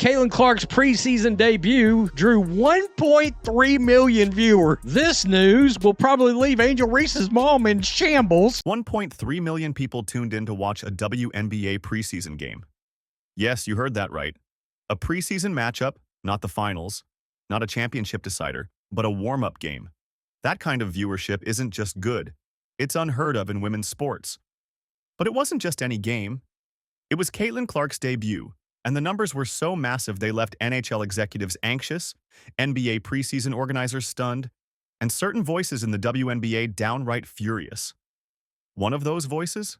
Caitlin Clark's preseason debut drew 1.3 million viewers. This news will probably leave Angel Reese's mom in shambles. 1.3 million people tuned in to watch a WNBA preseason game. Yes, you heard that right. A preseason matchup, not the finals, not a championship decider, but a warm-up game. That kind of viewership isn't just good. It's unheard of in women's sports. But it wasn't just any game. It was Caitlin Clark's debut, and the numbers were so massive they left NHL executives anxious, NBA preseason organizers stunned, and certain voices in the WNBA downright furious. One of those voices?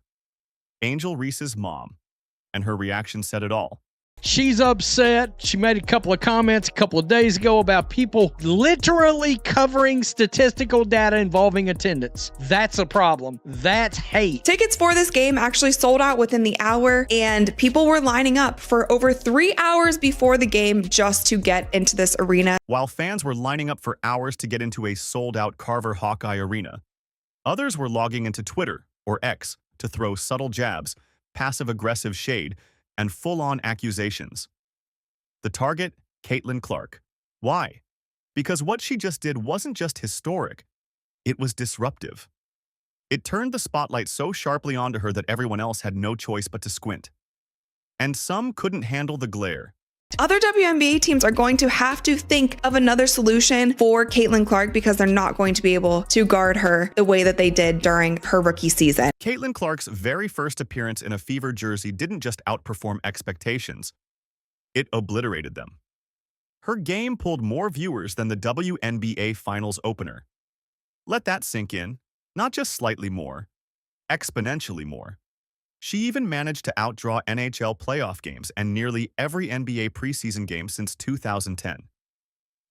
Angel Reese's mom, and her reaction said it all. She's upset. She made a couple of comments a couple of days ago about people literally covering statistical data involving attendance. That's a problem. That's hate. Tickets for this game actually sold out within the hour, and people were lining up for over 3 hours before the game just to get into this arena. While fans were lining up for hours to get into a sold-out Carver Hawkeye arena, others were logging into Twitter, or X, to throw subtle jabs, passive-aggressive shade, and full-on accusations. The target, Caitlin Clark. Why? Because what she just did wasn't just historic, it was disruptive. It turned the spotlight so sharply onto her that everyone else had no choice but to squint. And some couldn't handle the glare. Other WNBA teams are going to have to think of another solution for Caitlin Clark because they're not going to be able to guard her the way that they did during her rookie season. Caitlin Clark's very first appearance in a Fever jersey didn't just outperform expectations, it obliterated them. Her game pulled more viewers than the WNBA Finals opener. Let that sink in, not just slightly more, exponentially more. She even managed to outdraw NHL playoff games and nearly every NBA preseason game since 2010.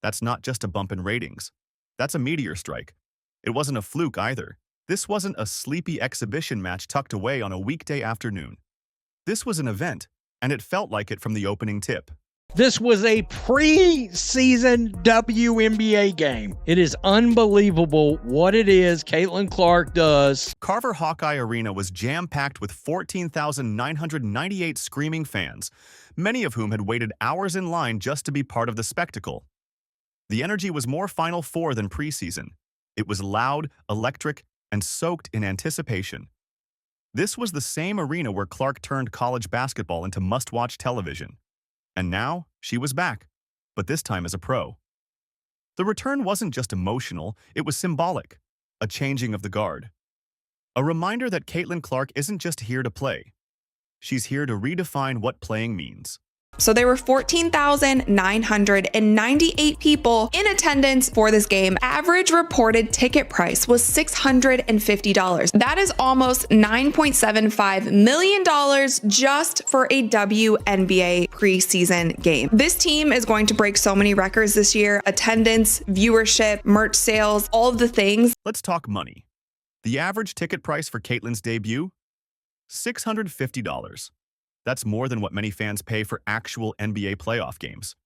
That's not just a bump in ratings. That's a meteor strike. It wasn't a fluke either. This wasn't a sleepy exhibition match tucked away on a weekday afternoon. This was an event, and it felt like it from the opening tip. This was a preseason WNBA game. It is unbelievable what it is Caitlin Clark does. Carver Hawkeye Arena was jam-packed with 14,998 screaming fans, many of whom had waited hours in line just to be part of the spectacle. The energy was more Final Four than preseason. It was loud, electric, and soaked in anticipation. This was the same arena where Clark turned college basketball into must-watch television. And now, she was back, but this time as a pro. The return wasn't just emotional, it was symbolic, a changing of the guard. A reminder that Caitlin Clark isn't just here to play. She's here to redefine what playing means. So there were 14,998 people in attendance for this game. Average reported ticket price was $650. That is almost $9.75 million just for a WNBA preseason game. This team is going to break so many records this year: attendance, viewership, merch sales, all of the things. Let's talk money. The average ticket price for Caitlin's debut? $650. That's more than what many fans pay for actual NBA playoff games.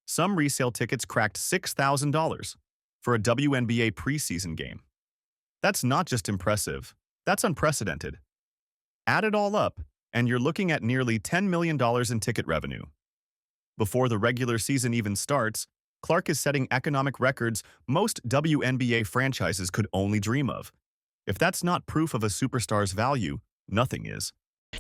Some resale tickets cracked $6,000 for a WNBA preseason game. That's not just impressive, that's unprecedented. Add it all up, and you're looking at nearly $10 million in ticket revenue. Before the regular season even starts, Clark is setting economic records most WNBA franchises could only dream of. If that's not proof of a superstar's value, nothing is.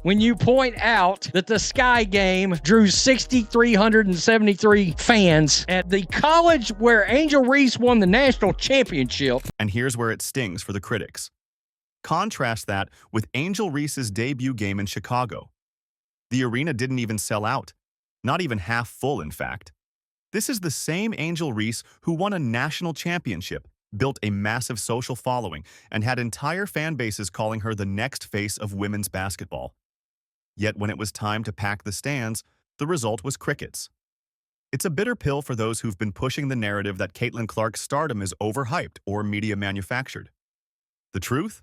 When you point out that the Sky game drew 6,373 fans at the college where Angel Reese won the national championship. And here's where it stings for the critics. Contrast that with Angel Reese's debut game in Chicago. The arena didn't even sell out, not even half full, in fact. This is the same Angel Reese who won a national championship, built a massive social following, and had entire fan bases calling her the next face of women's basketball. Yet when it was time to pack the stands, the result was crickets. It's a bitter pill for those who've been pushing the narrative that Caitlin Clark's stardom is overhyped or media manufactured. The truth?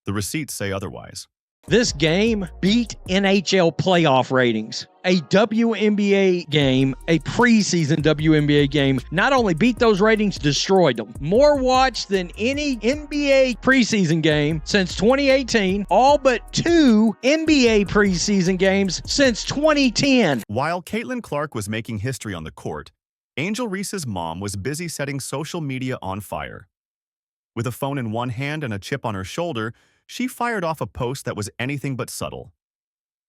The receipts say otherwise. This game beat NHL playoff ratings. A WNBA game, a preseason WNBA game, not only beat those ratings, destroyed them. More watched than any NBA preseason game since 2018, all but 2 NBA preseason games since 2010. While Caitlin Clark was making history on the court, Angel Reese's mom was busy setting social media on fire. With a phone in one hand and a chip on her shoulder, she fired off a post that was anything but subtle.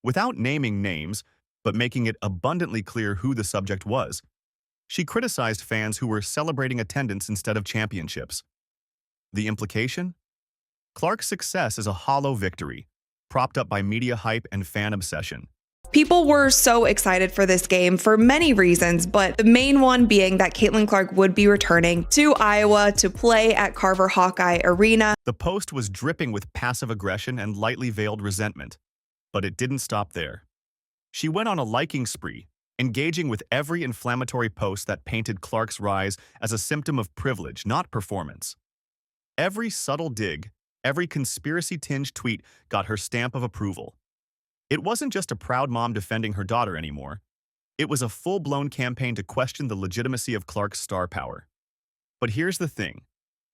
Without naming names, but making it abundantly clear who the subject was, she criticized fans who were celebrating attendance instead of championships. The implication? Clark's success is a hollow victory, propped up by media hype and fan obsession. People were so excited for this game for many reasons, but the main one being that Caitlin Clark would be returning to Iowa to play at Carver Hawkeye Arena. The post was dripping with passive aggression and lightly veiled resentment, but it didn't stop there. She went on a liking spree, engaging with every inflammatory post that painted Clark's rise as a symptom of privilege, not performance. Every subtle dig, every conspiracy-tinged tweet got her stamp of approval. It wasn't just a proud mom defending her daughter anymore. It was a full-blown campaign to question the legitimacy of Clark's star power. But here's the thing.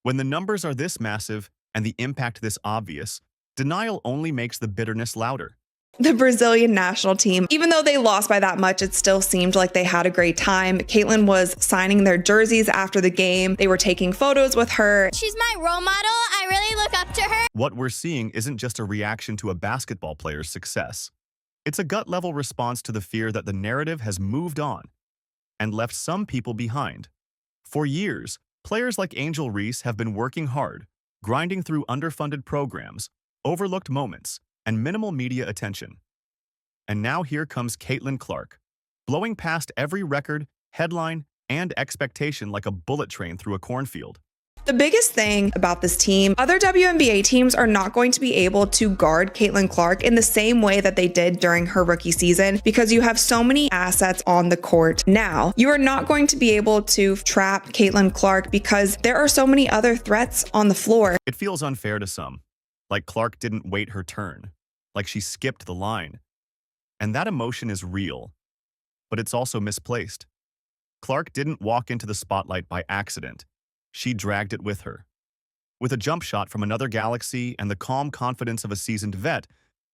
When the numbers are this massive and the impact this obvious, denial only makes the bitterness louder. The Brazilian national team, even though they lost by that much, it still seemed like they had a great time. Caitlin was signing their jerseys after the game. They were taking photos with her. She's my role model. I really look up to her. What we're seeing isn't just a reaction to a basketball player's success. It's a gut-level response to the fear that the narrative has moved on and left some people behind. For years, players like Angel Reese have been working hard, grinding through underfunded programs, overlooked moments, and minimal media attention. And now here comes Caitlin Clark, blowing past every record, headline, and expectation like a bullet train through a cornfield. The biggest thing about this team, other WNBA teams are not going to be able to guard Caitlin Clark in the same way that they did during her rookie season because you have so many assets on the court now. You are not going to be able to trap Caitlin Clark because there are so many other threats on the floor. It feels unfair to some, like Clark didn't wait her turn, like she skipped the line. And that emotion is real, but it's also misplaced. Clark didn't walk into the spotlight by accident. She dragged it with her. With a jump shot from another galaxy and the calm confidence of a seasoned vet,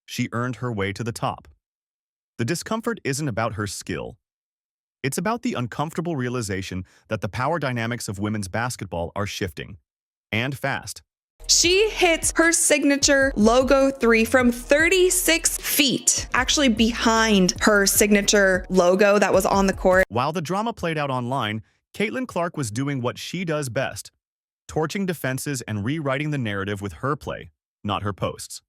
she earned her way to the top. The discomfort isn't about her skill. It's about the uncomfortable realization that the power dynamics of women's basketball are shifting, and fast. She hits her signature logo 3 from 36 feet, actually behind her signature logo that was on the court. While the drama played out online, Caitlin Clark was doing what she does best, torching defenses and rewriting the narrative with her play, not her posts.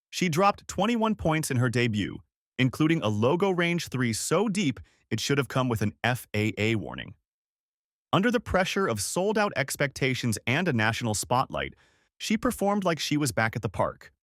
She dropped 21 points in her debut, including a logo range 3 so deep it should have come with an FAA warning. Under the pressure of sold-out expectations and a national spotlight, she performed like she was back at the park,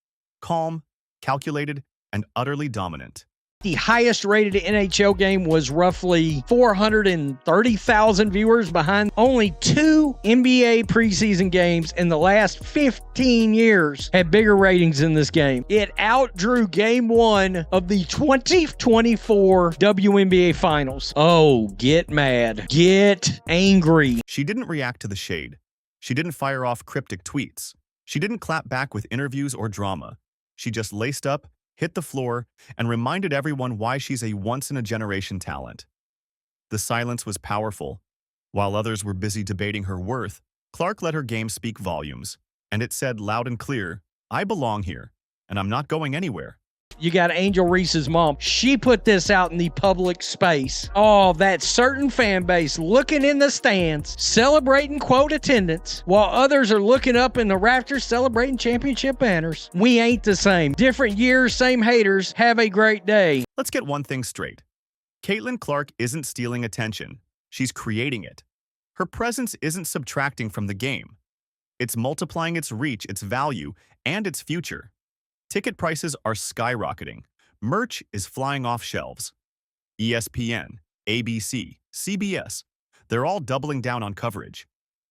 calm, calculated, and utterly dominant. The highest rated NHL game was roughly 430,000 viewers behind only 2 NBA preseason games in the last 15 years had bigger ratings than this game. It outdrew game 1 of the 2024 WNBA Finals. Oh, get mad. Get angry. She didn't react to the shade. She didn't fire off cryptic tweets. She didn't clap back with interviews or drama. She just laced up, hit the floor, and reminded everyone why she's a once-in-a-generation talent. The silence was powerful. While others were busy debating her worth, Clark let her game speak volumes, and it said loud and clear, "I belong here, and I'm not going anywhere." You got Angel Reese's mom. She put this out in the public space. Oh, that certain fan base looking in the stands, celebrating quote attendance, while others are looking up in the rafters celebrating championship banners. We ain't the same. Different years, same haters. Have a great day. Let's get one thing straight. Caitlin Clark isn't stealing attention. She's creating it. Her presence isn't subtracting from the game. It's multiplying its reach, its value, and its future. Ticket prices are skyrocketing. Merch is flying off shelves. ESPN, ABC, CBS, they're all doubling down on coverage.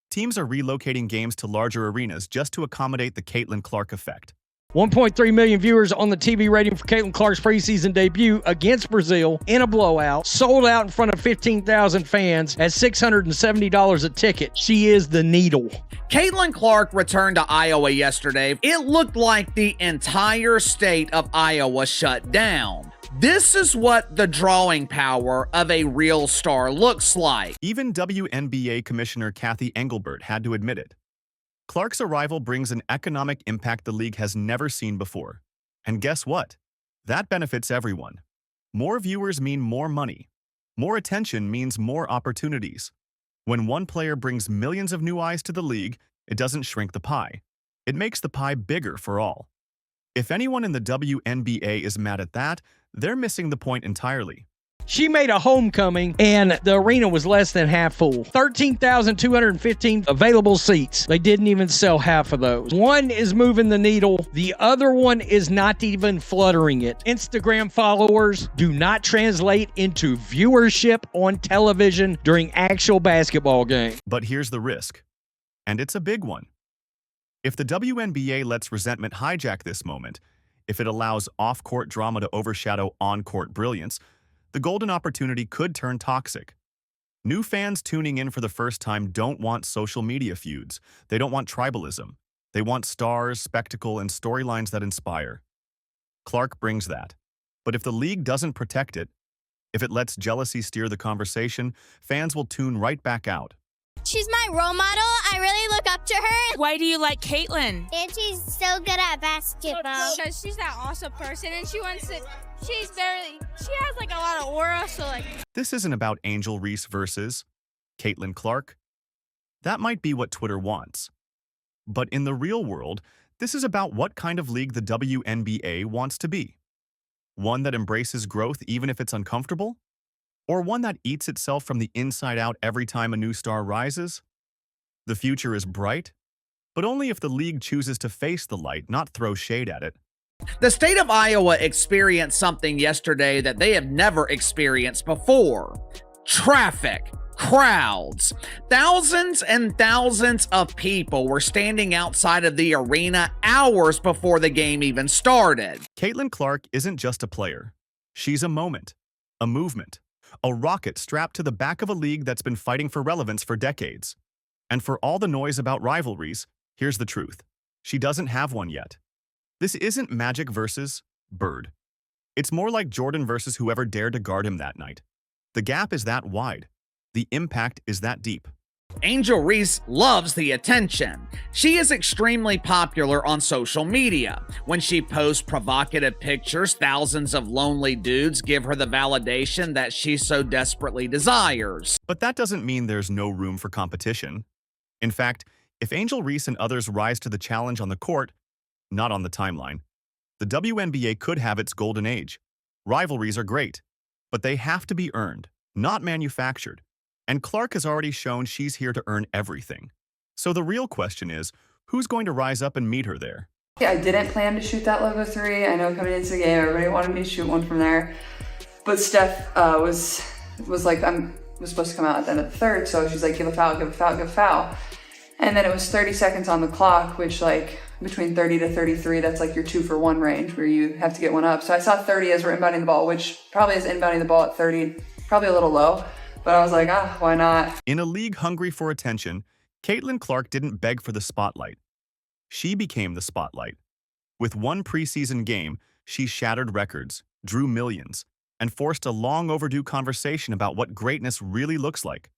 Teams are relocating games to larger arenas just to accommodate the Caitlin Clark effect. 1.3 million viewers on the TV rating for Caitlin Clark's preseason debut against Brazil in a blowout. Sold out in front of 15,000 fans at $670 a ticket. She is the needle. Caitlin Clark returned to Iowa yesterday. It looked like the entire state of Iowa shut down. This is what the drawing power of a real star looks like. Even WNBA Commissioner Kathy Engelbert had to admit it. Clark's arrival brings an economic impact the league has never seen before. And guess what? That benefits everyone. More viewers mean more money. More attention means more opportunities. When one player brings millions of new eyes to the league, it doesn't shrink the pie. It makes the pie bigger for all. If anyone in the WNBA is mad at that, they're missing the point entirely. She made a homecoming, and the arena was less than half full. 13,215 available seats. They didn't even sell half of those. One is moving the needle. The other one is not even fluttering it. Instagram followers do not translate into viewership on television during actual basketball games. But here's the risk, and it's a big one. If the WNBA lets resentment hijack this moment, if it allows off-court drama to overshadow on-court brilliance, the golden opportunity could turn toxic. New fans tuning in for the first time don't want social media feuds. They don't want tribalism. They want stars, spectacle, and storylines that inspire. Clark brings that. But if the league doesn't protect it, if it lets jealousy steer the conversation, fans will tune right back out. She's my role model. I really look up to her. Why do you like Caitlin? And she's so good at basketball. Because she's that awesome person, and she has like a lot of aura, so like. This isn't about Angel Reese versus Caitlin Clark. That might be what Twitter wants. But in the real world, this is about what kind of league the WNBA wants to be. One that embraces growth even if it's uncomfortable? Or one that eats itself from the inside out every time a new star rises? The future is bright, but only if the league chooses to face the light, not throw shade at it. The state of Iowa experienced something yesterday that they have never experienced before. Traffic. Crowds. Thousands and thousands of people were standing outside of the arena hours before the game even started. Caitlin Clark isn't just a player. She's a moment, a movement, a rocket strapped to the back of a league that's been fighting for relevance for decades. And for all the noise about rivalries, here's the truth. She doesn't have one yet. This isn't Magic versus Bird. It's more like Jordan versus whoever dared to guard him that night. The gap is that wide. The impact is that deep. Angel Reese loves the attention. She is extremely popular on social media. When she posts provocative pictures, thousands of lonely dudes give her the validation that she so desperately desires. But that doesn't mean there's no room for competition. In fact, if Angel Reese and others rise to the challenge on the court, not on the timeline, the WNBA could have its golden age. Rivalries are great, but they have to be earned, not manufactured. And Clark has already shown she's here to earn everything. So the real question is, who's going to rise up and meet her there? I didn't plan to shoot that logo three. I know coming into the game, everybody wanted me to shoot one from there. But Steph was like, was supposed to come out at the end of the third, so she's like, give a foul, give a foul, give a foul. And then it was 30 seconds on the clock, which like between 30 to 33, that's like your 2-for-1 range where you have to get one up. So I saw 30 as we're inbounding the ball, which probably is inbounding the ball at 30, probably a little low. But I was like, why not? In a league hungry for attention, Caitlin Clark didn't beg for the spotlight. She became the spotlight. With one preseason game, she shattered records, drew millions, and forced a long overdue conversation about what greatness really looks like.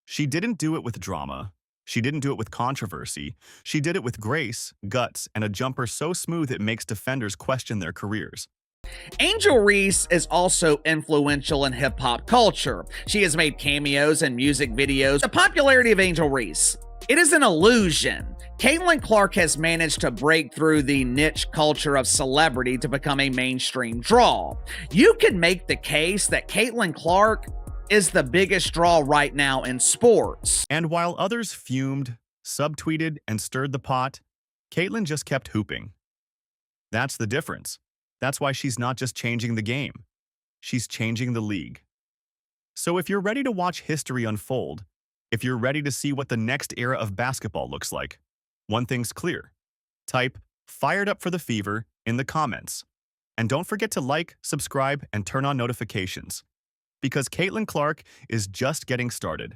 She didn't do it with drama. She didn't do it with controversy. She did it with grace, guts, and a jumper so smooth it makes defenders question their careers. Angel Reese is also influential in hip-hop culture. She has made cameos and music videos. The popularity of Angel Reese, it is an illusion. Caitlin Clark has managed to break through the niche culture of celebrity to become a mainstream draw. You can make the case that Caitlin Clark is the biggest draw right now in sports. And while others fumed, subtweeted, and stirred the pot, Caitlin just kept hooping. That's the difference. That's why she's not just changing the game. She's changing the league. So if you're ready to watch history unfold, if you're ready to see what the next era of basketball looks like, one thing's clear. Type fired up for the Fever in the comments. And don't forget to like, subscribe, and turn on notifications, because Caitlin Clark is just getting started.